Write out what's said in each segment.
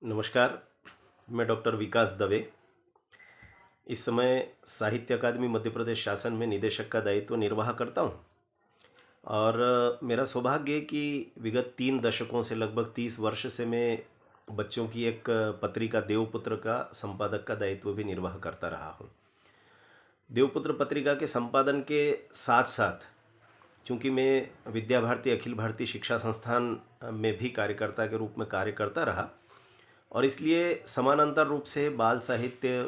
नमस्कार। मैं डॉक्टर विकास दवे। इस समय साहित्य अकादमी मध्य प्रदेश शासन में निदेशक का दायित्व निर्वाह करता हूँ और मेरा सौभाग्य है कि विगत 3 दशकों से लगभग 30 वर्ष से मैं बच्चों की एक पत्रिका देवपुत्र का संपादक का दायित्व भी निर्वाह करता रहा हूँ। देवपुत्र पत्रिका के संपादन के साथ साथ चूँकि मैं विद्या भारती अखिल भारतीय शिक्षा संस्थान में भी कार्यकर्ता के रूप में कार्य करता रहा और इसलिए समानांतर रूप से बाल साहित्य,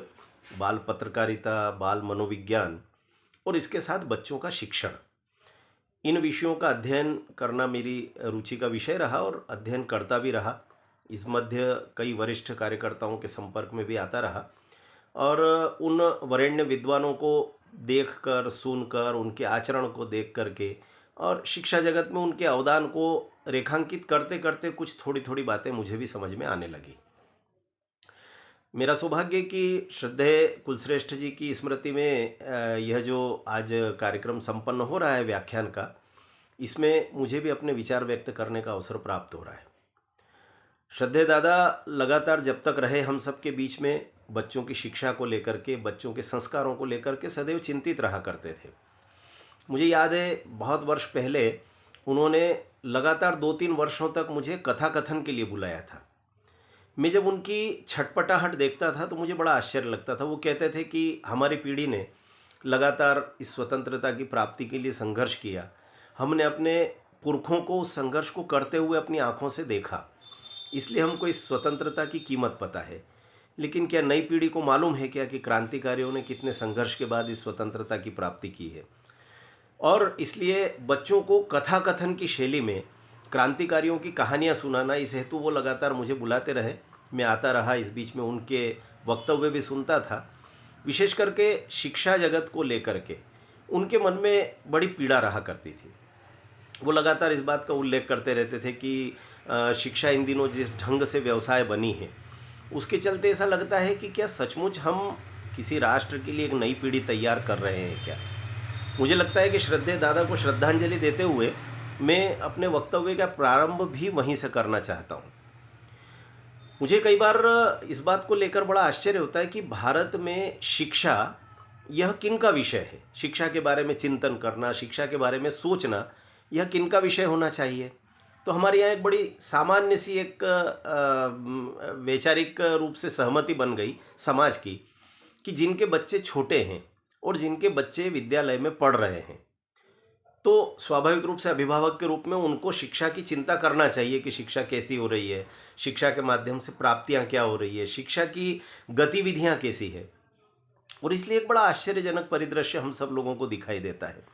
बाल पत्रकारिता, बाल मनोविज्ञान और इसके साथ बच्चों का शिक्षण, इन विषयों का अध्ययन करना मेरी रुचि का विषय रहा और अध्ययन करता भी रहा। इस मध्य कई वरिष्ठ कार्यकर्ताओं के संपर्क में भी आता रहा और उन वरेण्य विद्वानों को देखकर, सुनकर, उनके आचरण को देख करके और शिक्षा जगत में उनके अवदान को रेखांकित करते करते कुछ थोड़ी थोड़ी बातें मुझे भी समझ में आने लगी। मेरा सौभाग्य है कि श्रद्धेय कुलश्रेष्ठ जी की स्मृति में यह जो आज कार्यक्रम संपन्न हो रहा है व्याख्यान का, इसमें मुझे भी अपने विचार व्यक्त करने का अवसर प्राप्त हो रहा है। श्रद्धेय दादा लगातार जब तक रहे हम सबके बीच में बच्चों की शिक्षा को लेकर के, बच्चों के संस्कारों को लेकर के सदैव चिंतित रहा करते थे। मुझे याद है बहुत वर्ष पहले उन्होंने लगातार 2-3 वर्षों तक मुझे कथा कथन के लिए बुलाया था। मैं जब उनकी छटपटाहट देखता था तो मुझे बड़ा आश्चर्य लगता था। वो कहते थे कि हमारी पीढ़ी ने लगातार इस स्वतंत्रता की प्राप्ति के लिए संघर्ष किया, हमने अपने पुरखों को उस संघर्ष को करते हुए अपनी आंखों से देखा, इसलिए हमको इस स्वतंत्रता की कीमत पता है। लेकिन क्या नई पीढ़ी को मालूम है क्या कि क्रांतिकारियों ने कितने संघर्ष के बाद इस स्वतंत्रता की प्राप्ति की है। और इसलिए बच्चों को कथा कथन की शैली में क्रांतिकारियों की कहानियाँ सुनाना, इस हेतु वो लगातार मुझे बुलाते रहे। मैं आता रहा, इस बीच में उनके वक्तव्य भी सुनता था। विशेष करके शिक्षा जगत को लेकर के उनके मन में बड़ी पीड़ा रहा करती थी। वो लगातार इस बात का उल्लेख करते रहते थे कि शिक्षा इन दिनों जिस ढंग से व्यवसाय बनी है, उसके चलते ऐसा लगता है कि क्या सचमुच हम किसी राष्ट्र के लिए एक नई पीढ़ी तैयार कर रहे हैं क्या। मुझे लगता है कि श्रद्धेय दादा को श्रद्धांजलि देते हुए मैं अपने वक्तव्य का प्रारंभ भी वहीं से करना चाहता हूँ। मुझे कई बार इस बात को लेकर बड़ा आश्चर्य होता है कि भारत में शिक्षा यह किन का विषय है। शिक्षा के बारे में चिंतन करना, शिक्षा के बारे में सोचना, यह किन का विषय होना चाहिए। तो हमारे यहाँ एक बड़ी सामान्य सी एक वैचारिक रूप से सहमति बन गई समाज की कि जिनके बच्चे छोटे हैं और जिनके बच्चे विद्यालय में पढ़ रहे हैं, तो स्वाभाविक रूप से अभिभावक के रूप में उनको शिक्षा की चिंता करना चाहिए कि शिक्षा कैसी हो रही है, शिक्षा के माध्यम से प्राप्तियां क्या हो रही है, शिक्षा की गतिविधियां कैसी है। और इसलिए एक बड़ा आश्चर्यजनक परिदृश्य हम सब लोगों को दिखाई देता है।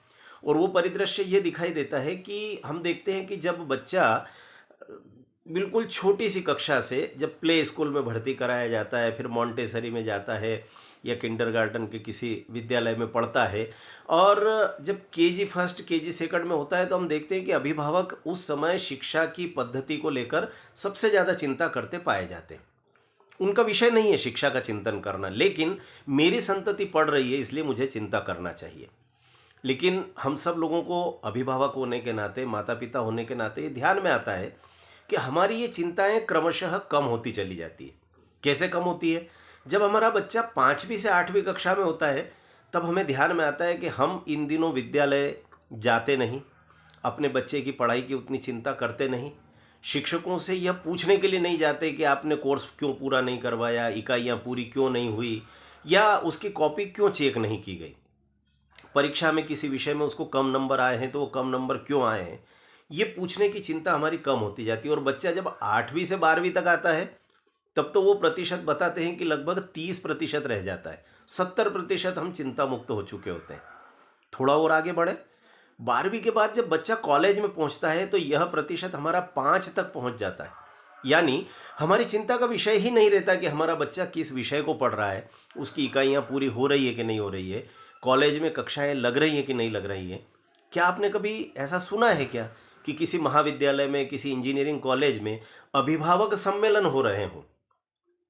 और वो परिदृश्य ये दिखाई देता है कि हम देखते हैं कि जब बच्चा बिल्कुल छोटी सी कक्षा से जब प्ले स्कूल में भर्ती कराया जाता है, फिर मॉन्टेसरी में जाता है या किंडरगार्टन के किसी विद्यालय में पढ़ता है, और जब केजी फर्स्ट, केजी सेकंड में होता है, तो हम देखते हैं कि अभिभावक उस समय शिक्षा की पद्धति को लेकर सबसे ज़्यादा चिंता करते पाए जाते हैं। उनका विषय नहीं है शिक्षा का चिंतन करना, लेकिन मेरी संतति पढ़ रही है इसलिए मुझे चिंता करना चाहिए। लेकिन हम सब लोगों को अभिभावक होने के नाते, माता पिता होने के नाते ये ध्यान में आता है कि हमारी ये चिंताएं क्रमशः कम होती चली जाती है। कैसे कम होती है? जब हमारा बच्चा 5वीं से 8वीं कक्षा में होता है, तब हमें ध्यान में आता है कि हम इन दिनों विद्यालय जाते नहीं, अपने बच्चे की पढ़ाई की उतनी चिंता करते नहीं, शिक्षकों से यह पूछने के लिए नहीं जाते कि आपने कोर्स क्यों पूरा नहीं करवाया, इकाइयाँ पूरी क्यों नहीं हुई, या उसकी कॉपी क्यों चेक नहीं की गई, परीक्षा में किसी विषय में उसको कम नंबर आए हैं तो वो कम नंबर क्यों आए हैं। ये पूछने की चिंता हमारी कम होती जाती है। और बच्चा जब 8वीं से 12वीं तक आता है, तब तो वो प्रतिशत बताते हैं कि लगभग 30% रह जाता है। 70% हम चिंता मुक्त हो चुके होते हैं। थोड़ा और आगे बढ़े, 12वीं के बाद जब बच्चा कॉलेज में पहुंचता है तो यह प्रतिशत हमारा 5 तक पहुंच जाता है। यानी हमारी चिंता का विषय ही नहीं रहता कि हमारा बच्चा किस विषय को पढ़ रहा है, उसकी इकाइयाँ पूरी हो रही है कि नहीं हो रही है, कॉलेज में कक्षाएं लग रही हैं कि नहीं लग रही हैं। क्या आपने कभी ऐसा सुना है क्या कि किसी महाविद्यालय में, किसी इंजीनियरिंग कॉलेज में अभिभावक सम्मेलन हो रहे हों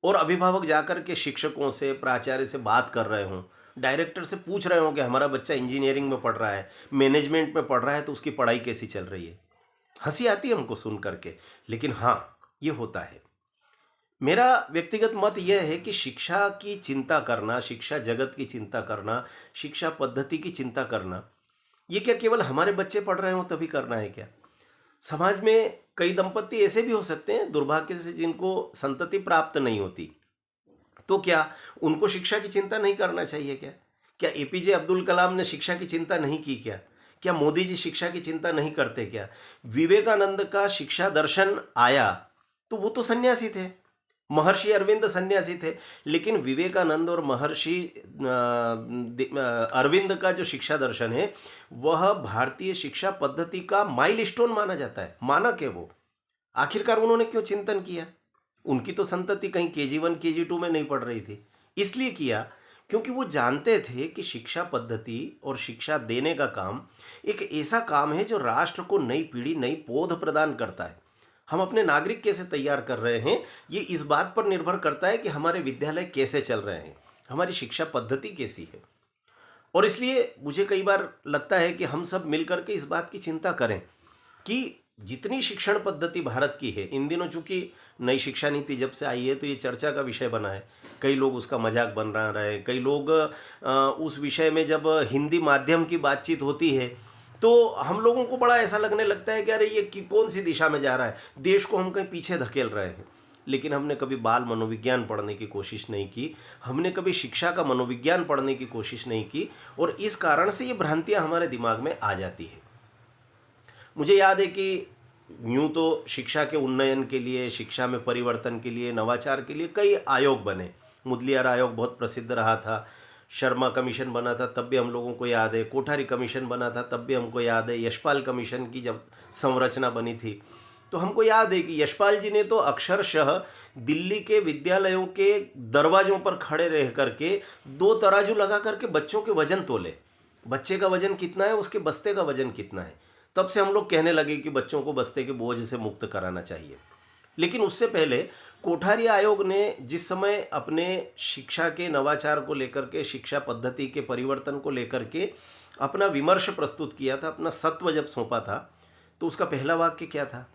और अभिभावक जाकर के शिक्षकों से, प्राचार्य से बात कर रहे हों, डायरेक्टर से पूछ रहे हों कि हमारा बच्चा इंजीनियरिंग में पढ़ रहा है, मैनेजमेंट में पढ़ रहा है, तो उसकी पढ़ाई कैसी चल रही है। हंसी आती है हमको सुन करके, लेकिन हाँ, ये होता है। मेरा व्यक्तिगत मत यह है कि शिक्षा की चिंता करना, शिक्षा जगत की चिंता करना, शिक्षा पद्धति की चिंता करना, ये क्या केवल हमारे बच्चे पढ़ रहे हों तभी करना है क्या? समाज में कई दंपत्ति ऐसे भी हो सकते हैं दुर्भाग्य से जिनको संतति प्राप्त नहीं होती। तो क्या उनको शिक्षा की चिंता नहीं करना चाहिए क्या? क्या एपीजे अब्दुल कलाम ने शिक्षा की चिंता नहीं की क्या? क्या मोदी जी शिक्षा की चिंता नहीं करते क्या? विवेकानंद का शिक्षा दर्शन आया तो वो तो सन्यासी थे। महर्षि अरविंद सन्यासी थे, लेकिन विवेकानंद और महर्षि अरविंद का जो शिक्षा दर्शन है वह भारतीय शिक्षा पद्धति का माइलस्टोन माना जाता है। मानक है वो। आखिरकार उन्होंने क्यों चिंतन किया? उनकी तो संतति कहीं केजी 1 केजी 2 में नहीं पढ़ रही थी। इसलिए किया क्योंकि वो जानते थे कि शिक्षा पद्धति और शिक्षा देने का काम एक ऐसा काम है जो राष्ट्र को नई पीढ़ी, नई पौध प्रदान करता है। हम अपने नागरिक कैसे तैयार कर रहे हैं, ये इस बात पर निर्भर करता है कि हमारे विद्यालय कैसे चल रहे हैं, हमारी शिक्षा पद्धति कैसी है। और इसलिए मुझे कई बार लगता है कि हम सब मिलकर के इस बात की चिंता करें कि जितनी शिक्षण पद्धति भारत की है, इन दिनों चूंकि नई शिक्षा नीति जब से आई है तो ये चर्चा का विषय बना है। कई लोग उसका मजाक बन रहा है, कई लोग उस विषय में जब हिंदी माध्यम की बातचीत होती है तो हम लोगों को बड़ा ऐसा लगने लगता है कि अरे ये कौन सी दिशा में जा रहा है, देश को हम कहीं पीछे धकेल रहे हैं। लेकिन हमने कभी बाल मनोविज्ञान पढ़ने की कोशिश नहीं की, हमने कभी शिक्षा का मनोविज्ञान पढ़ने की कोशिश नहीं की, और इस कारण से ये भ्रांतियां हमारे दिमाग में आ जाती है। मुझे याद है कि यूं तो शिक्षा के उन्नयन के लिए, शिक्षा में परिवर्तन के लिए, नवाचार के लिए कई आयोग बने। मुदलियार आयोग बहुत प्रसिद्ध रहा था, शर्मा कमीशन बना था तब भी हम लोगों को याद है, कोठारी कमीशन बना था तब भी हमको याद है, यशपाल कमीशन की जब संरचना बनी थी तो हमको याद है कि यशपाल जी ने तो अक्षरशः दिल्ली के विद्यालयों के दरवाजों पर खड़े रह करके 2 तराजू लगा करके बच्चों के वजन तोले। बच्चे का वजन कितना है, उसके बस्ते का वजन कितना है। तब से हम लोग कहने लगे कि बच्चों को बस्ते के बोझ से मुक्त कराना चाहिए। लेकिन उससे पहले कोठारी आयोग ने जिस समय अपने शिक्षा के नवाचार को लेकर के, शिक्षा पद्धति के परिवर्तन को लेकर के अपना विमर्श प्रस्तुत किया था, अपना सत्व जब सौंपा था, तो उसका पहला वाक्य क्या था?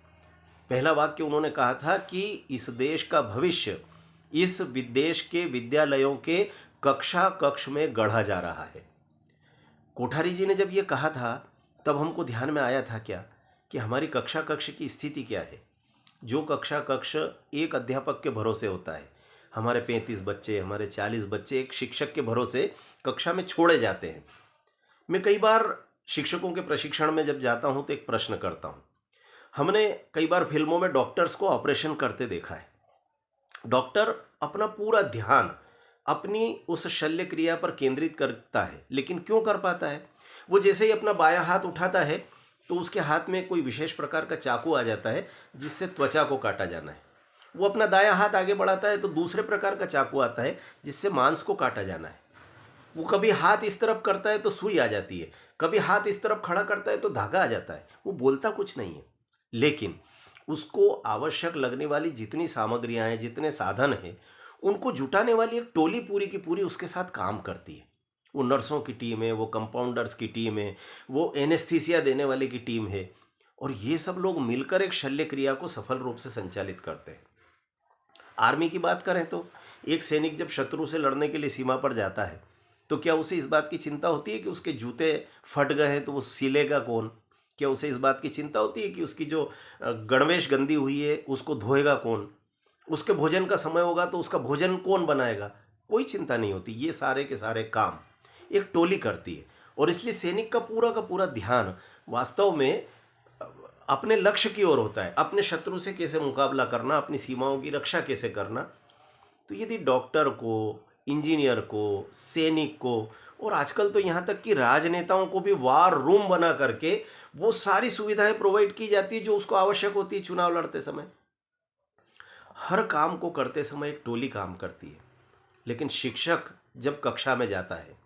पहला वाक्य उन्होंने कहा था कि इस देश का भविष्य इस देश के विद्यालयों के कक्षा कक्ष में गढ़ा जा रहा है। कोठारी जी ने जब ये कहा था तब हमको ध्यान में आया था क्या कि हमारी कक्षा कक्ष की स्थिति क्या है। जो कक्षा कक्ष एक अध्यापक के भरोसे होता है, हमारे 35 बच्चे, हमारे 40 बच्चे एक शिक्षक के भरोसे कक्षा में छोड़े जाते हैं। मैं कई बार शिक्षकों के प्रशिक्षण में जब जाता हूं तो एक प्रश्न करता हूं। हमने कई बार फिल्मों में डॉक्टर्स को ऑपरेशन करते देखा है। डॉक्टर अपना पूरा ध्यान अपनी उस शल्य क्रिया पर केंद्रित करता है, लेकिन क्यों कर पाता है? वो जैसे ही अपना बायां हाथ उठाता है तो उसके हाथ में कोई विशेष प्रकार का चाकू आ जाता है जिससे त्वचा को काटा जाना है। वो अपना दायां हाथ आगे बढ़ाता है तो दूसरे प्रकार का चाकू आता है जिससे मांस को काटा जाना है। वो कभी हाथ इस तरफ करता है तो सुई आ जाती है, कभी हाथ इस तरफ खड़ा करता है तो धागा आ जाता है। वो बोलता कुछ नहीं है, लेकिन उसको आवश्यक लगने वाली जितनी सामग्रियां हैं, जितने साधन हैं, उनको जुटाने वाली एक टोली पूरी की पूरी उसके साथ काम करती है। वो नर्सों की टीम है, वो कंपाउंडर्स की टीम है, वो एनेस्थीसिया देने वाले की टीम है, और ये सब लोग मिलकर एक शल्य क्रिया को सफल रूप से संचालित करते हैं। आर्मी की बात करें तो एक सैनिक जब शत्रु से लड़ने के लिए सीमा पर जाता है तो क्या उसे इस बात की चिंता होती है कि उसके जूते फट गए हैं तो वो सिलेगा कौन? क्या उसे इस बात की चिंता होती है कि उसकी जो गणवेश गंदी हुई है उसको धोएगा कौन? उसके भोजन का समय होगा तो उसका भोजन कौन बनाएगा? कोई चिंता नहीं होती। ये सारे के सारे काम एक टोली करती है, और इसलिए सैनिक का पूरा ध्यान वास्तव में अपने लक्ष्य की ओर होता है, अपने शत्रु से कैसे मुकाबला करना, अपनी सीमाओं की रक्षा कैसे करना। तो यदि डॉक्टर को, इंजीनियर को, सैनिक को, और आजकल तो यहाँ तक कि राजनेताओं को भी वार रूम बना करके वो सारी सुविधाएं प्रोवाइड की जाती है जो उसको आवश्यक होती है चुनाव लड़ते समय। हर काम को करते समय एक टोली काम करती है, लेकिन शिक्षक जब कक्षा में जाता है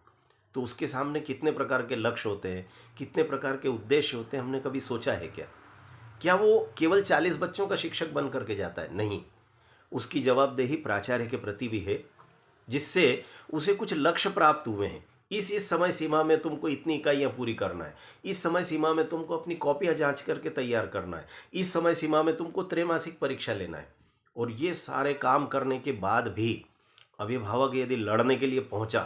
तो उसके सामने कितने प्रकार के लक्ष्य होते हैं, कितने प्रकार के उद्देश्य होते हैं, हमने कभी सोचा है क्या? क्या वो केवल 40 बच्चों का शिक्षक बन करके जाता है? नहीं, उसकी जवाबदेही प्राचार्य के प्रति भी है, जिससे उसे कुछ लक्ष्य प्राप्त हुए हैं। इस समय सीमा में तुमको इतनी इकाइयाँ पूरी करना है, इस समय सीमा में तुमको अपनी कॉपियाँ जांच करके तैयार करना है, इस समय सीमा में तुमको त्रैमासिक परीक्षा लेना है। और ये सारे काम करने के बाद भी अभिभावक यदि लड़ने के लिए पहुंचा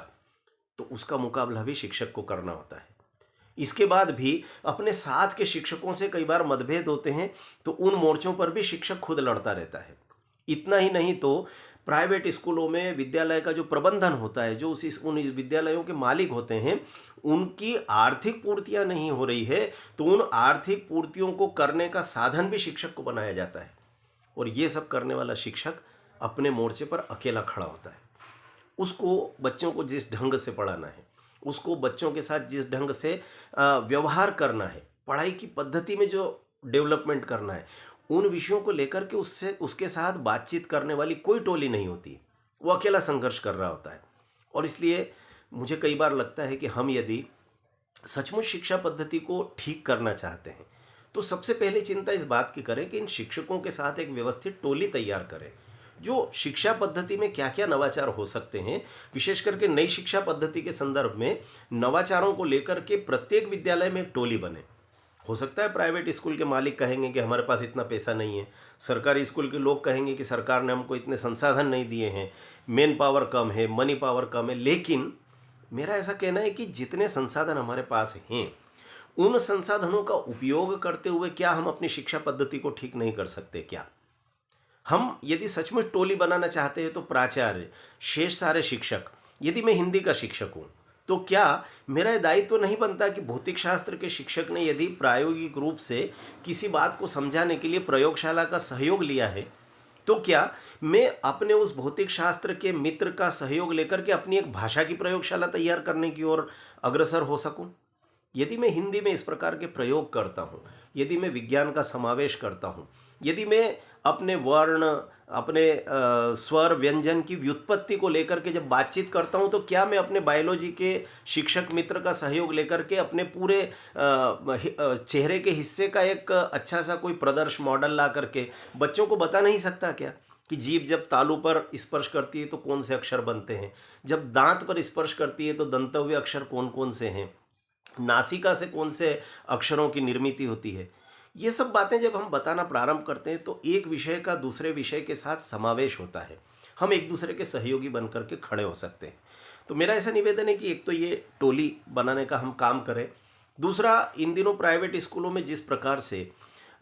तो उसका मुकाबला भी शिक्षक को करना होता है। इसके बाद भी अपने साथ के शिक्षकों से कई बार मतभेद होते हैं, तो उन मोर्चों पर भी शिक्षक खुद लड़ता रहता है। इतना ही नहीं तो प्राइवेट स्कूलों में विद्यालय का जो प्रबंधन होता है, जो उन विद्यालयों के मालिक होते हैं, उनकी आर्थिक पूर्तियां नहीं हो रही है तो उन आर्थिक पूर्तियों को करने का साधन भी शिक्षक को बनाया जाता है। और ये सब करने वाला शिक्षक अपने मोर्चे पर अकेला खड़ा होता है। उसको बच्चों को जिस ढंग से पढ़ाना है, उसको बच्चों के साथ जिस ढंग से व्यवहार करना है, पढ़ाई की पद्धति में जो डेवलपमेंट करना है, उन विषयों को लेकर के उसके साथ बातचीत करने वाली कोई टोली नहीं होती। वो अकेला संघर्ष कर रहा होता है। और इसलिए मुझे कई बार लगता है कि हम यदि सचमुच शिक्षा पद्धति को ठीक करना चाहते हैं तो सबसे पहले चिंता इस बात की करें कि इन शिक्षकों के साथ एक व्यवस्थित टोली तैयार करें, जो शिक्षा पद्धति में क्या क्या नवाचार हो सकते हैं, विशेष करके नई शिक्षा पद्धति के संदर्भ में नवाचारों को लेकर के प्रत्येक विद्यालय में एक टोली बने। हो सकता है प्राइवेट स्कूल के मालिक कहेंगे कि हमारे पास इतना पैसा नहीं है, सरकारी स्कूल के लोग कहेंगे कि सरकार ने हमको इतने संसाधन नहीं दिए हैं, मेन पावर कम है, मनी पावर कम है। लेकिन मेरा ऐसा कहना है कि जितने संसाधन हमारे पास हैं, उन संसाधनों का उपयोग करते हुए क्या हम अपनी शिक्षा पद्धति को ठीक नहीं कर सकते? क्या हम यदि सचमुच टोली बनाना चाहते हैं तो प्राचार्य, शेष सारे शिक्षक, यदि मैं हिंदी का शिक्षक हूँ तो क्या मेरा ये दायित्व तो नहीं बनता कि भौतिक शास्त्र के शिक्षक ने यदि प्रायोगिक रूप से किसी बात को समझाने के लिए प्रयोगशाला का सहयोग लिया है, तो क्या मैं अपने उस भौतिक शास्त्र के मित्र का सहयोग लेकर के अपनी एक भाषा की प्रयोगशाला तैयार करने की ओर अग्रसर हो सकूं? यदि मैं हिंदी में इस प्रकार के प्रयोग करता हूँ, यदि मैं विज्ञान का समावेश करता हूँ, यदि मैं अपने वर्ण, अपने स्वर व्यंजन की व्युत्पत्ति को लेकर के जब बातचीत करता हूँ, तो क्या मैं अपने बायोलॉजी के शिक्षक मित्र का सहयोग लेकर के अपने पूरे चेहरे के हिस्से का एक अच्छा सा कोई प्रदर्श मॉडल ला करके बच्चों को बता नहीं सकता क्या कि जीभ जब तालू पर स्पर्श करती है तो कौन से अक्षर बनते हैं, जब दांत पर स्पर्श करती है तो दंतव्य अक्षर कौन कौन से हैं, नासिका से कौन से अक्षरों की निर्मित होती है। ये सब बातें जब हम बताना प्रारंभ करते हैं तो एक विषय का दूसरे विषय के साथ समावेश होता है, हम एक दूसरे के सहयोगी बनकर के खड़े हो सकते हैं। तो मेरा ऐसा निवेदन है कि एक तो ये टोली बनाने का हम काम करें। दूसरा, इन दिनों प्राइवेट स्कूलों में जिस प्रकार से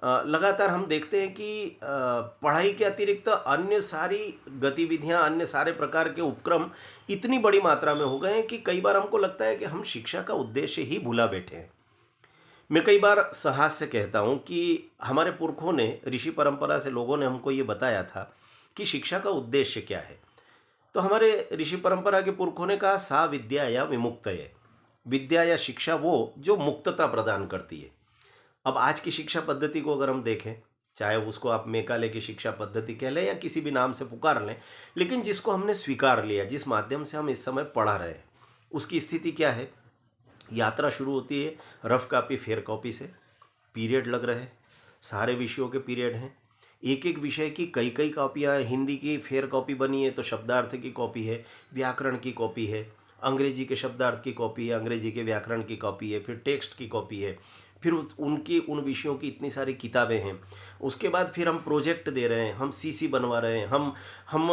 लगातार हम देखते हैं कि पढ़ाई के अतिरिक्त अन्य सारी गतिविधियां, अन्य सारे प्रकार के उपक्रम इतनी बड़ी मात्रा में हो गए हैं कि कई बार हमको लगता है कि हम शिक्षा का उद्देश्य ही भूला बैठे हैं। मैं कई बार साहस से कहता हूँ कि हमारे पुरखों ने, ऋषि परंपरा से लोगों ने हमको ये बताया था कि शिक्षा का उद्देश्य क्या है। तो हमारे ऋषि परंपरा के पुरखों ने कहा, सा विद्या या विमुक्तये, विद्या या शिक्षा वो जो मुक्तता प्रदान करती है। अब आज की शिक्षा पद्धति को अगर हम देखें, चाहे उसको आप मेकाले की शिक्षा पद्धति कह लें या किसी भी नाम से पुकार लें, लेकिन जिसको हमने स्वीकार लिया, जिस माध्यम से हम इस समय पढ़ा रहे हैं, उसकी स्थिति क्या है? यात्रा शुरू होती है रफ कॉपी फेयर कॉपी से, पीरियड लग रहे हैं, सारे विषयों के पीरियड हैं, एक एक विषय की कई कई कॉपियाँ, हिंदी की फेयर कॉपी बनी है तो शब्दार्थ की कॉपी है, व्याकरण की कॉपी है, अंग्रेजी के शब्दार्थ की कॉपी है, अंग्रेजी के व्याकरण की कॉपी है, फिर टेक्स्ट की कॉपी है, फिर उन विषयों की इतनी सारी किताबें हैं। उसके बाद फिर हम प्रोजेक्ट दे रहे हैं, हम सीसी बनवा रहे हैं, हम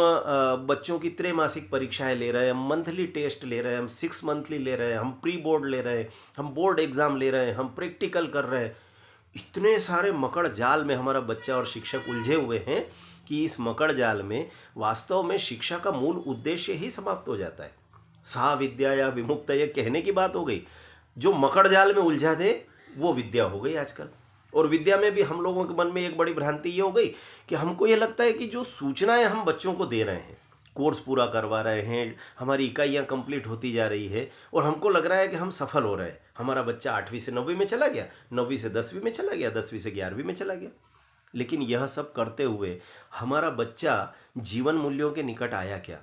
बच्चों की त्रैमासिक परीक्षाएं ले रहे हैं, हम मंथली टेस्ट ले रहे हैं, हम 6 मंथली ले रहे हैं, हम प्री बोर्ड ले रहे हैं, हम बोर्ड एग्ज़ाम ले रहे हैं, हम प्रैक्टिकल कर रहे हैं। इतने सारे मकड़ जाल में हमारा बच्चा और शिक्षक उलझे हुए हैं कि इस मकड़ जाल में वास्तव में शिक्षा का मूल उद्देश्य ही समाप्त हो जाता है। सा विद्या या विमुक्त, ये कहने की बात हो गई। जो मकड़ जाल में उलझा दे वो विद्या हो गई आजकल। और विद्या में भी हम लोगों के मन में एक बड़ी भ्रांति ये हो गई कि हमको ये लगता है कि जो सूचनाएं हम बच्चों को दे रहे हैं, कोर्स पूरा करवा रहे हैं, हमारी इकाइयाँ कंप्लीट होती जा रही है और हमको लग रहा है कि हम सफल हो रहे हैं। हमारा बच्चा 8वीं से 9वीं में चला गया, 9वीं से 10वीं में चला गया, 10वीं से 11वीं में चला गया। लेकिन यह सब करते हुए हमारा बच्चा जीवन मूल्यों के निकट आया क्या?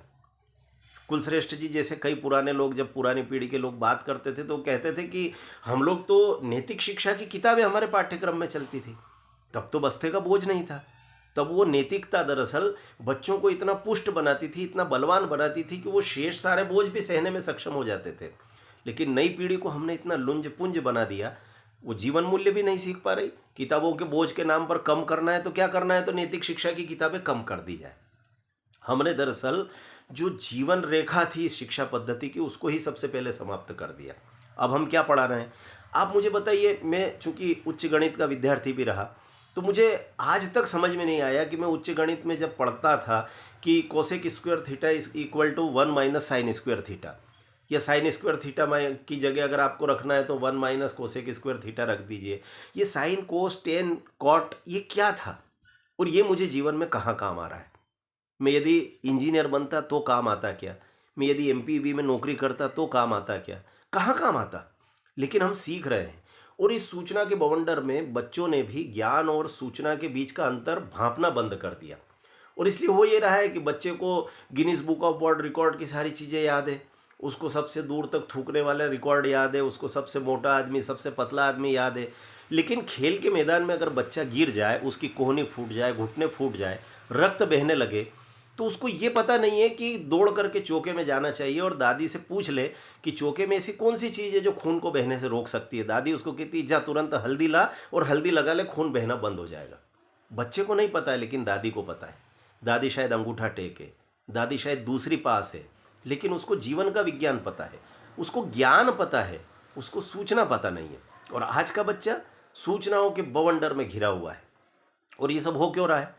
कुलश्रेष्ठ जी जैसे कई पुराने लोग, जब पुरानी पीढ़ी के लोग बात करते थे तो कहते थे कि हम लोग तो नैतिक शिक्षा की किताबें हमारे पाठ्यक्रम में चलती थी, तब तो बस्ते का बोझ नहीं था। तब वो नैतिकता दरअसल बच्चों को इतना पुष्ट बनाती थी, इतना बलवान बनाती थी कि वो शेष सारे बोझ भी सहने में सक्षम हो जाते थे। लेकिन नई पीढ़ी को हमने इतना लुंज पुंज बना दिया, वो जीवन मूल्य भी नहीं सीख पा रही। किताबों के बोझ के नाम पर कम करना है तो क्या करना है, तो नैतिक शिक्षा की किताबें कम कर दी जाए। हमने दरअसल जो जीवन रेखा थी इस शिक्षा पद्धति की उसको ही सबसे पहले समाप्त कर दिया। अब हम क्या पढ़ा रहे हैं, आप मुझे बताइए। मैं चूंकि उच्च गणित का विद्यार्थी भी रहा, तो मुझे आज तक समझ में नहीं आया कि मैं उच्च गणित में जब पढ़ता था कि cosec square theta is equal to 1 minus sine square theta, या साइन स्क्वायर थीटा की जगह अगर आपको रखना है तो 1 माइनस कोसेक स्क्वायर थीटा रख दीजिए। ये साइन कोस टेन कॉट ये क्या था, और ये मुझे जीवन में कहाँ काम आ रहा है। मैं यदि इंजीनियर बनता तो काम आता क्या, मैं यदि एमपीवी में नौकरी करता तो काम आता क्या, कहाँ काम आता। लेकिन हम सीख रहे हैं, और इस सूचना के बवंडर में बच्चों ने भी ज्ञान और सूचना के बीच का अंतर भांपना बंद कर दिया। और इसलिए हो ये रहा है कि बच्चे को Guinness book of world record की सारी चीज़ें याद है, उसको सबसे दूर तक थूकने वाला रिकॉर्ड याद है, उसको सबसे मोटा आदमी सबसे पतला आदमी याद है। लेकिन खेल के मैदान में अगर बच्चा गिर जाए, उसकी कोहनी फूट जाए, घुटने फूट जाए, रक्त बहने लगे, तो उसको ये पता नहीं है कि दौड़ करके चौके में जाना चाहिए, और दादी से पूछ ले कि चौके में ऐसी कौन सी चीज़ है जो खून को बहने से रोक सकती है। दादी उसको कहती है जा तुरंत हल्दी ला और हल्दी लगा ले, खून बहना बंद हो जाएगा। बच्चे को नहीं पता है, लेकिन दादी को पता है। दादी शायद अंगूठा टेके, दादी शायद दूसरी पास है, लेकिन उसको जीवन का विज्ञान पता है, उसको ज्ञान पता है, उसको सूचना पता नहीं है। और आज का बच्चा सूचनाओं के बवंडर में घिरा हुआ है। और ये सब हो क्यों रहा है,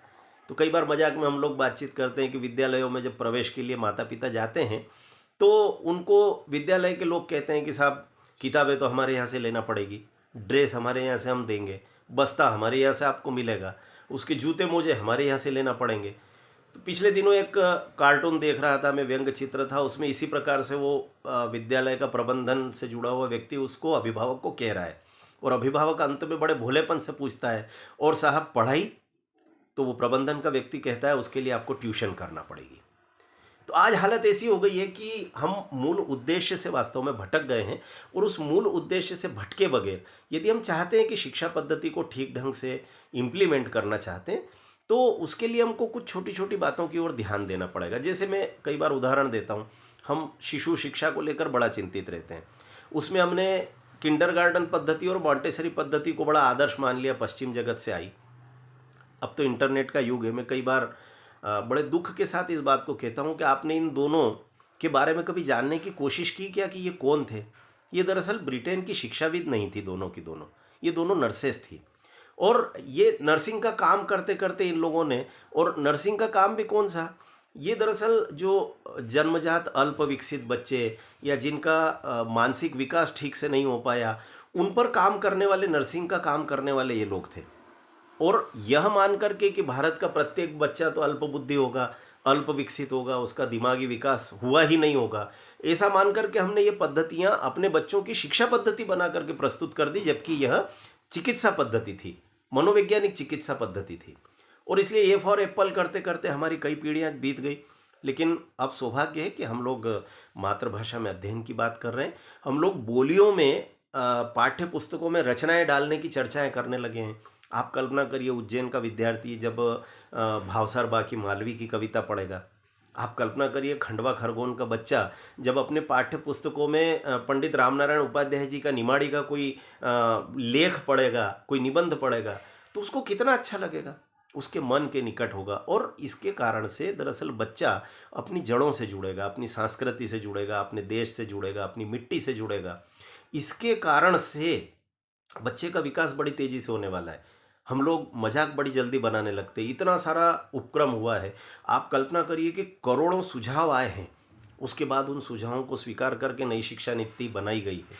तो कई बार मजाक में हम लोग बातचीत करते हैं कि विद्यालयों में जब प्रवेश के लिए माता पिता जाते हैं तो उनको विद्यालय के लोग कहते हैं कि साहब किताबें तो हमारे यहाँ से लेना पड़ेगी, ड्रेस हमारे यहाँ से हम देंगे, बस्ता हमारे यहाँ से आपको मिलेगा, उसके जूते मोजे हमारे यहाँ से लेना पड़ेंगे। तो पिछले दिनों एक कार्टून देख रहा था मैं, व्यंग चित्र था, उसमें इसी प्रकार से वो विद्यालय का प्रबंधन से जुड़ा हुआ व्यक्ति उसको अभिभावक को कह रहा है, और अभिभावक अंत में बड़े भोलेपन से पूछता है और साहब पढ़ाई, तो वो प्रबंधन का व्यक्ति कहता है उसके लिए आपको ट्यूशन करना पड़ेगी। तो आज हालत ऐसी हो गई है कि हम मूल उद्देश्य से वास्तव में भटक गए हैं, और उस मूल उद्देश्य से भटके बगैर यदि हम चाहते हैं कि शिक्षा पद्धति को ठीक ढंग से इम्प्लीमेंट करना चाहते हैं, तो उसके लिए हमको कुछ छोटी छोटी बातों की ओर ध्यान देना पड़ेगा। जैसे मैं कई बार उदाहरण देता हूँ, हम शिशु शिक्षा को लेकर बड़ा चिंतित रहते हैं। उसमें हमने किंडरगार्टन पद्धति और मॉन्टेसरी पद्धति को बड़ा आदर्श मान लिया, पश्चिम जगत से आई। अब तो इंटरनेट का युग है। मैं कई बार बड़े दुख के साथ इस बात को कहता हूँ कि आपने इन दोनों के बारे में कभी जानने की कोशिश की क्या कि ये कौन थे। ये दरअसल ब्रिटेन की शिक्षाविद नहीं थी, दोनों की दोनों, ये दोनों नर्सेस थी। और ये नर्सिंग का काम करते करते इन लोगों ने, और नर्सिंग का काम भी कौन सा, ये दरअसल जो जन्मजात अल्प विकसित बच्चे या जिनका मानसिक विकास ठीक से नहीं हो पाया, उन पर काम करने वाले, नर्सिंग का काम करने वाले ये लोग थे। और यह मान करके कि भारत का प्रत्येक बच्चा तो अल्प बुद्धि होगा, अल्प विकसित होगा, उसका दिमागी विकास हुआ ही नहीं होगा, ऐसा मान करके हमने ये पद्धतियां अपने बच्चों की शिक्षा पद्धति बना करके प्रस्तुत कर दी, जबकि यह चिकित्सा पद्धति थी, मनोवैज्ञानिक चिकित्सा पद्धति थी। और इसलिए ए फॉर एप्पल करते करते हमारी कई पीढ़ियां बीत गई। लेकिन अब सौभाग्य है कि हम लोग मातृभाषा में अध्ययन की बात कर रहे हैं, हम लोग बोलियों में पाठ्य पुस्तकों में रचनाएं डालने की चर्चाएं करने लगे हैं। आप कल्पना करिए, उज्जैन का विद्यार्थी जब भावसार बाकी मालवी की कविता पढ़ेगा, आप कल्पना करिए खंडवा खरगोन का बच्चा जब अपने पाठ्य पुस्तकों में पंडित रामनारायण उपाध्याय जी का निमाड़ी का कोई लेख पढ़ेगा, कोई निबंध पढ़ेगा, तो उसको कितना अच्छा लगेगा, उसके मन के निकट होगा। और इसके कारण से दरअसल बच्चा अपनी जड़ों से जुड़ेगा, अपनी संस्कृति से जुड़ेगा, अपने देश से जुड़ेगा, अपनी मिट्टी से जुड़ेगा। इसके कारण से बच्चे का विकास बड़ी तेज़ी से होने वाला है। हम लोग मजाक बड़ी जल्दी बनाने लगते हैं, इतना सारा उपक्रम हुआ है। आप कल्पना करिए कि करोड़ों सुझाव आए हैं, उसके बाद उन सुझावों को स्वीकार करके नई शिक्षा नीति बनाई गई है।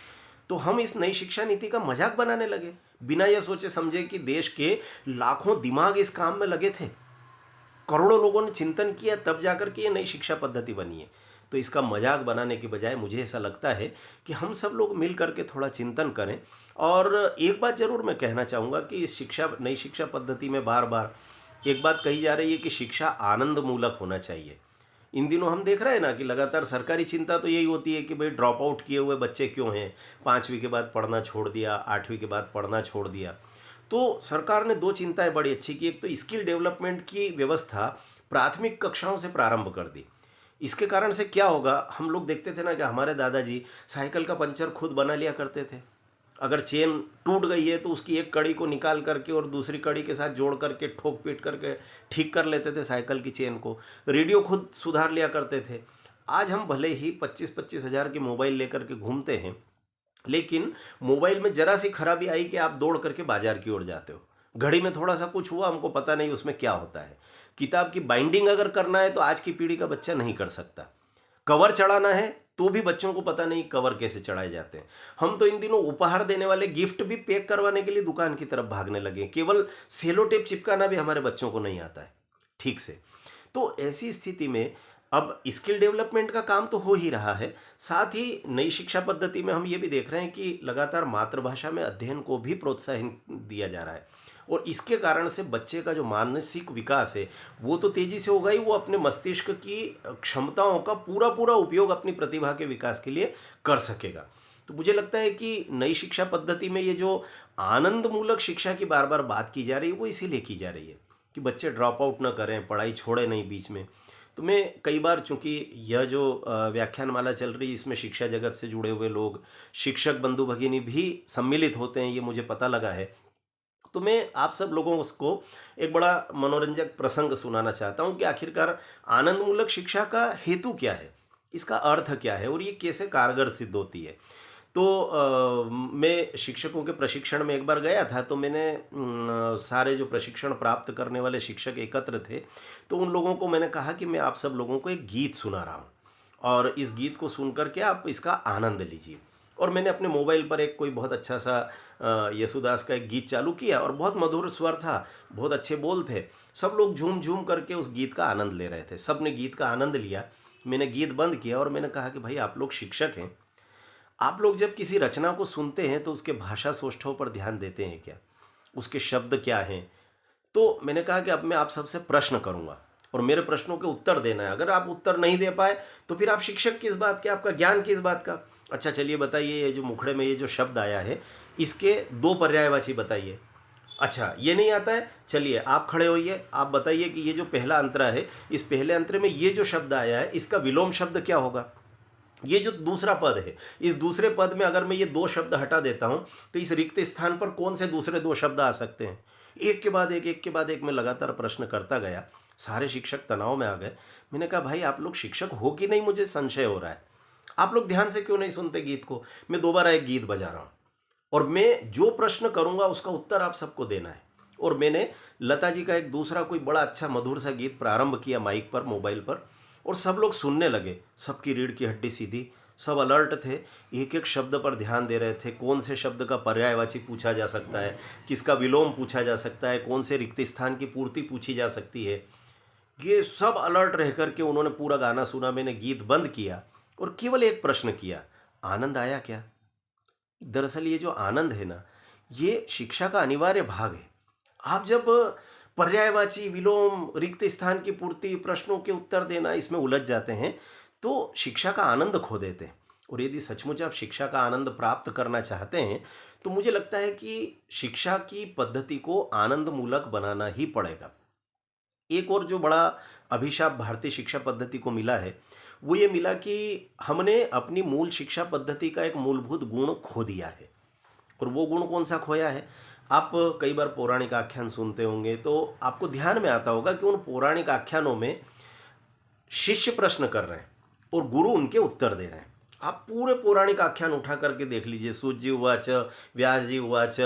तो हम इस नई शिक्षा नीति का मजाक बनाने लगे, बिना यह सोचे समझे कि देश के लाखों दिमाग इस काम में लगे थे, करोड़ों लोगों ने चिंतन किया, तब जाकर के ये नई शिक्षा पद्धति बनी है। तो इसका मजाक बनाने के बजाय मुझे ऐसा लगता है कि हम सब लोग मिल करके थोड़ा चिंतन करें। और एक बात ज़रूर मैं कहना चाहूँगा कि इस नई शिक्षा पद्धति में बार बार एक बात कही जा रही है कि शिक्षा आनंद मूलक होना चाहिए। इन दिनों हम देख रहे हैं ना कि लगातार सरकारी चिंता तो यही होती है कि भाई ड्रॉप आउट किए हुए बच्चे क्यों हैं, 5वीं के बाद पढ़ना छोड़ दिया, 8वीं के बाद पढ़ना छोड़ दिया। तो सरकार ने दो चिंताएं बड़ी अच्छी की। एक तो स्किल डेवलपमेंट की व्यवस्था प्राथमिक कक्षाओं से प्रारंभ कर दी। इसके कारण से क्या होगा, हम लोग देखते थे ना कि हमारे दादाजी साइकिल का पंचर खुद बना लिया करते थे। अगर चेन टूट गई है तो उसकी एक कड़ी को निकाल करके और दूसरी कड़ी के साथ जोड़ करके ठोक पीट करके ठीक कर लेते थे साइकिल की चेन को। रेडियो खुद सुधार लिया करते थे। आज हम भले ही 25-25 हज़ार के मोबाइल लेकर के घूमते हैं, लेकिन मोबाइल में जरा सी खराबी आई कि आप दौड़ करके बाजार की ओर जाते हो। घड़ी में थोड़ा सा कुछ हुआ, हमको पता नहीं उसमें क्या होता है। किताब की बाइंडिंग अगर करना है तो आज की पीढ़ी का बच्चा नहीं कर सकता। कवर चढ़ाना है तो भी बच्चों को पता नहीं कवर कैसे चढ़ाए जाते हैं। हम तो इन दिनों उपहार देने वाले गिफ्ट भी पैक करवाने के लिए दुकान की तरफ भागने लगे। केवल सेलो टेप चिपकाना भी हमारे बच्चों को नहीं आता है ठीक से। तो ऐसी स्थिति में अब स्किल डेवलपमेंट का काम तो हो ही रहा है, साथ ही नई शिक्षा पद्धति में हम ये भी देख रहे हैं कि लगातार मातृभाषा में अध्ययन को भी प्रोत्साहन दिया जा रहा है। और इसके कारण से बच्चे का जो मानसिक विकास है वो तो तेजी से होगा ही, वो अपने मस्तिष्क की क्षमताओं का पूरा पूरा उपयोग अपनी प्रतिभा के विकास के लिए कर सकेगा। तो मुझे लगता है कि नई शिक्षा पद्धति में ये जो आनंदमूलक शिक्षा की बार बार बात की जा रही है वो इसीलिए की जा रही है कि बच्चे ड्रॉप आउट ना करें, पढ़ाई छोड़े नहीं बीच में। तो मैं कई बार, चूंकि यह जो व्याख्यानमाला चल रही है इसमें शिक्षा जगत से जुड़े हुए लोग, शिक्षक बंधु भगिनी भी सम्मिलित होते हैं, ये मुझे पता लगा है। तो मैं आप सब लोगों को एक बड़ा मनोरंजक प्रसंग सुनाना चाहता हूँ कि आखिरकार आनंदमूलक शिक्षा का हेतु क्या है, इसका अर्थ क्या है और ये कैसे कारगर सिद्ध होती है। तो मैं शिक्षकों के प्रशिक्षण में एक बार गया था, तो मैंने सारे जो प्रशिक्षण प्राप्त करने वाले शिक्षक एकत्र थे, तो उन लोगों को मैंने कहा कि मैं आप सब लोगों को एक गीत सुना रहा हूँ और इस गीत को सुन करके आप इसका आनंद लीजिए। और मैंने अपने मोबाइल पर एक कोई बहुत अच्छा सा येसुदास का एक गीत चालू किया और बहुत मधुर स्वर था, बहुत अच्छे बोल थे। सब लोग झूम झूम करके उस गीत का आनंद ले रहे थे। सब ने गीत का आनंद लिया। मैंने गीत बंद किया और मैंने कहा कि भाई आप लोग शिक्षक हैं, आप लोग जब किसी रचना को सुनते हैं तो उसके भाषा सौष्ठव पर ध्यान देते हैं क्या, उसके शब्द क्या हैं। तो मैंने कहा कि अब मैं आप सबसे प्रश्न करूंगा और मेरे प्रश्नों के उत्तर देना है। अगर आप उत्तर नहीं दे पाए तो फिर आप शिक्षक किस बात के, आपका ज्ञान किस बात का। अच्छा चलिए बताइए, ये जो मुखड़े में ये जो शब्द आया है इसके दो पर्यायवाची बताइए। अच्छा ये नहीं आता है, चलिए आप खड़े होइए, आप बताइए कि ये जो पहला अंतरा है, इस पहले अंतरे में ये जो शब्द आया है इसका विलोम शब्द क्या होगा। ये जो दूसरा पद है, इस दूसरे पद में अगर मैं ये दो शब्द हटा देता हूं तो इस रिक्त स्थान पर कौन से दूसरे दो शब्द आ सकते हैं। एक के बाद एक मैं लगातार प्रश्न करता गया। सारे शिक्षक तनाव में आ गए। मैंने कहा भाई आप लोग शिक्षक हो कि नहीं, मुझे संशय हो रहा है। आप लोग ध्यान से क्यों नहीं सुनते गीत को। मैं दोबारा एक गीत बजा रहा हूं और मैं जो प्रश्न करूंगा उसका उत्तर आप सबको देना है। और मैंने लता जी का एक दूसरा कोई बड़ा अच्छा मधुर सा गीत प्रारंभ किया माइक पर, मोबाइल पर, और सब लोग सुनने लगे। सबकी रीढ़ की हड्डी सीधी, सब अलर्ट थे, एक एक शब्द पर ध्यान दे रहे थे। कौन से शब्द का पर्यायवाची पूछा जा सकता है, किसका विलोम पूछा जा सकता है, कौन से रिक्त स्थान की पूर्ति पूछी जा सकती है। ये सब अलर्ट रह करके उन्होंने पूरा गाना सुना। मैंने गीत बंद किया और केवल एक प्रश्न किया, आनंद आया क्या। दरअसल ये जो आनंद है ना, ये शिक्षा का अनिवार्य भाग है। आप जब पर्यायवाची, विलोम, रिक्त स्थान की पूर्ति, प्रश्नों के उत्तर देना, इसमें उलझ जाते हैं तो शिक्षा का आनंद खो देते हैं। और यदि सचमुच आप शिक्षा का आनंद प्राप्त करना चाहते हैं तो मुझे लगता है कि शिक्षा की पद्धति को आनंदमूलक बनाना ही पड़ेगा। एक और जो बड़ा अभिशाप भारतीय शिक्षा पद्धति को मिला है वो ये मिला कि हमने अपनी मूल शिक्षा पद्धति का एक मूलभूत गुण खो दिया है। और वो गुण कौन सा खोया है। आप कई बार पौराणिक आख्यान सुनते होंगे तो आपको ध्यान में आता होगा कि उन पौराणिक आख्यानों में शिष्य प्रश्न कर रहे हैं और गुरु उनके उत्तर दे रहे हैं। आप पूरे पौराणिक आख्यान उठा करके देख लीजिए। सूत जी उवाच, व्यास जी उवाच,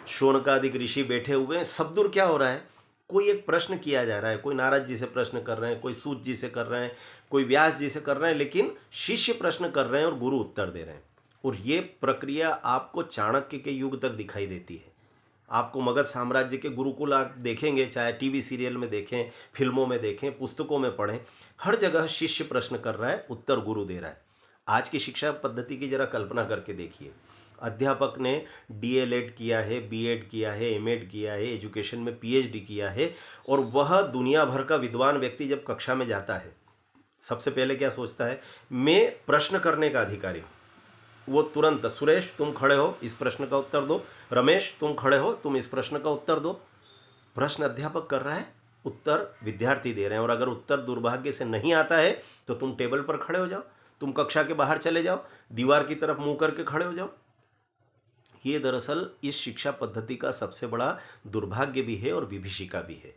शौनकादिक ऋषि बैठे हुए हैं, सब दूर क्या हो रहा है, कोई एक प्रश्न किया जा रहा है। कोई नारद जी से प्रश्न कर रहे हैं, कोई सूत जी से कर रहे हैं, कोई व्यास जी से कर रहे हैं, लेकिन शिष्य प्रश्न कर रहे हैं और गुरु उत्तर दे रहे हैं। और ये प्रक्रिया आपको चाणक्य के युग तक दिखाई देती है। आपको मगध साम्राज्य के गुरुकुल आप देखेंगे, चाहे टीवी सीरियल में देखें, फिल्मों में देखें, पुस्तकों में पढ़ें, हर जगह शिष्य प्रश्न कर रहा है, उत्तर गुरु दे रहा है। आज की शिक्षा पद्धति की जरा कल्पना करके देखिए। अध्यापक ने डीएलएड किया है, बीएड किया है, एमएड किया है, एजुकेशन में पीएचडी किया है, और वह दुनिया भर का विद्वान व्यक्ति जब कक्षा में जाता है सबसे पहले क्या सोचता है, मैं प्रश्न करने का अधिकारी हूँ। वो तुरंत, सुरेश तुम खड़े हो, इस प्रश्न का उत्तर दो, रमेश तुम खड़े हो, तुम इस प्रश्न का उत्तर दो। प्रश्न अध्यापक कर रहा है, उत्तर विद्यार्थी दे रहे हैं। और अगर उत्तर दुर्भाग्य से नहीं आता है तो तुम टेबल पर खड़े हो जाओ, तुम कक्षा के बाहर चले जाओ, दीवार की तरफ मुंह करके खड़े हो जाओ। ये दरअसल इस शिक्षा पद्धति का सबसे बड़ा दुर्भाग्य भी है और विभीषिका भी है।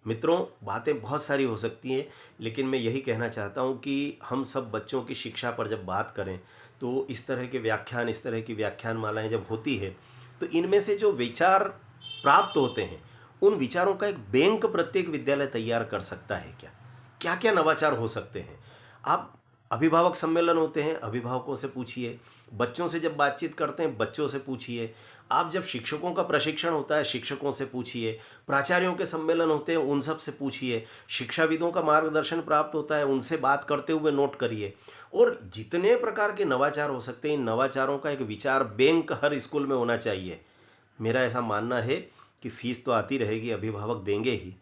मित्रों, बातें बहुत सारी हो सकती हैं, लेकिन मैं यही कहना चाहता हूँ कि हम सब बच्चों की शिक्षा पर जब बात करें तो इस तरह के व्याख्यान, इस तरह की व्याख्यान मालाएँ जब होती है तो इनमें से जो विचार प्राप्त होते हैं उन विचारों का एक बैंक प्रत्येक विद्यालय तैयार कर सकता है क्या? क्या क्या नवाचार हो सकते हैं? आप अभिभावक सम्मेलन होते हैं, अभिभावकों से पूछिए। बच्चों से जब बातचीत करते हैं, बच्चों से पूछिए। आप जब शिक्षकों का प्रशिक्षण होता है, शिक्षकों से पूछिए। प्राचार्यों के सम्मेलन होते हैं, उन सब से पूछिए। शिक्षाविदों का मार्गदर्शन प्राप्त होता है, उनसे बात करते हुए नोट करिए। और जितने प्रकार के नवाचार हो सकते हैं, इन नवाचारों का एक विचार बैंक हर स्कूल में होना चाहिए। मेरा ऐसा मानना है कि फीस तो आती रहेगी, अभिभावक देंगे ही।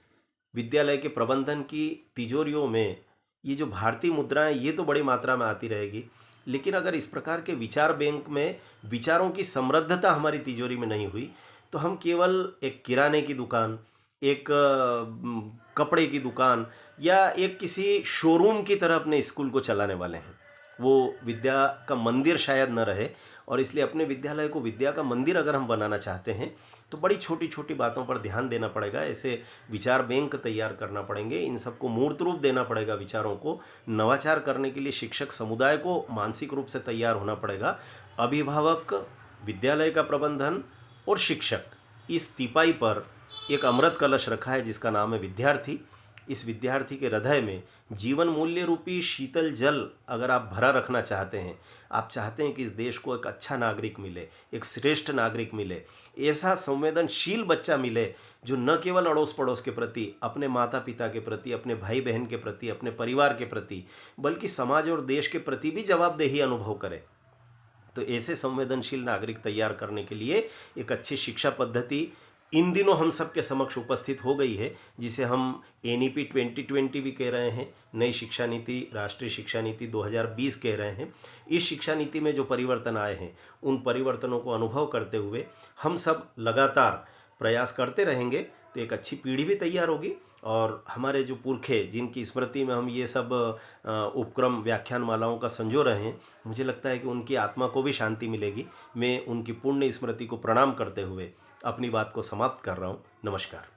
विद्यालय के प्रबंधन की तिजोरियों में ये जो भारतीय मुद्राएं, ये तो बड़ी मात्रा में आती रहेगी, लेकिन अगर इस प्रकार के विचार बैंक में विचारों की समृद्धता हमारी तिजोरी में नहीं हुई तो हम केवल एक किराने की दुकान, एक कपड़े की दुकान या एक किसी शोरूम की तरह अपने स्कूल को चलाने वाले हैं। वो विद्या का मंदिर शायद न रहे, और इसलिए अपने विद्यालय को विद्या का मंदिर अगर हम बनाना चाहते हैं तो बड़ी छोटी छोटी बातों पर ध्यान देना पड़ेगा। ऐसे विचार बैंक तैयार करना पड़ेंगे, इन सबको मूर्त रूप देना पड़ेगा। विचारों को नवाचार करने के लिए शिक्षक समुदाय को मानसिक रूप से तैयार होना पड़ेगा। अभिभावक, विद्यालय का प्रबंधन और शिक्षक, इस तिपाई पर एक अमृत कलश रखा है जिसका नाम है विद्यार्थी। इस विद्यार्थी के हृदय में जीवन मूल्य रूपी शीतल जल अगर आप भरा रखना चाहते हैं, आप चाहते हैं कि इस देश को एक अच्छा नागरिक मिले, एक श्रेष्ठ नागरिक मिले, ऐसा संवेदनशील बच्चा मिले जो न केवल अड़ोस पड़ोस के प्रति, अपने माता पिता के प्रति, अपने भाई बहन के प्रति, अपने परिवार के प्रति, बल्कि समाज और देश के प्रति भी जवाबदेही अनुभव करे। तो ऐसे संवेदनशील नागरिक तैयार करने के लिए एक अच्छी शिक्षा पद्धति इन दिनों हम सबके समक्ष उपस्थित हो गई है, जिसे हम NEP 2020 भी कह रहे हैं, नई शिक्षा नीति, राष्ट्रीय शिक्षा नीति 2020 कह रहे हैं। इस शिक्षा नीति में जो परिवर्तन आए हैं उन परिवर्तनों को अनुभव करते हुए हम सब लगातार प्रयास करते रहेंगे तो एक अच्छी पीढ़ी भी तैयार होगी। और हमारे जो पुरखे, जिनकी स्मृति में हम ये सब उपक्रम, व्याख्यान मालाओं का संजो रहे हैं, मुझे लगता है कि उनकी आत्मा को भी शांति मिलेगी। मैं उनकी पुण्य स्मृति को प्रणाम करते हुए अपनी बात को समाप्त कर रहा हूँ। नमस्कार।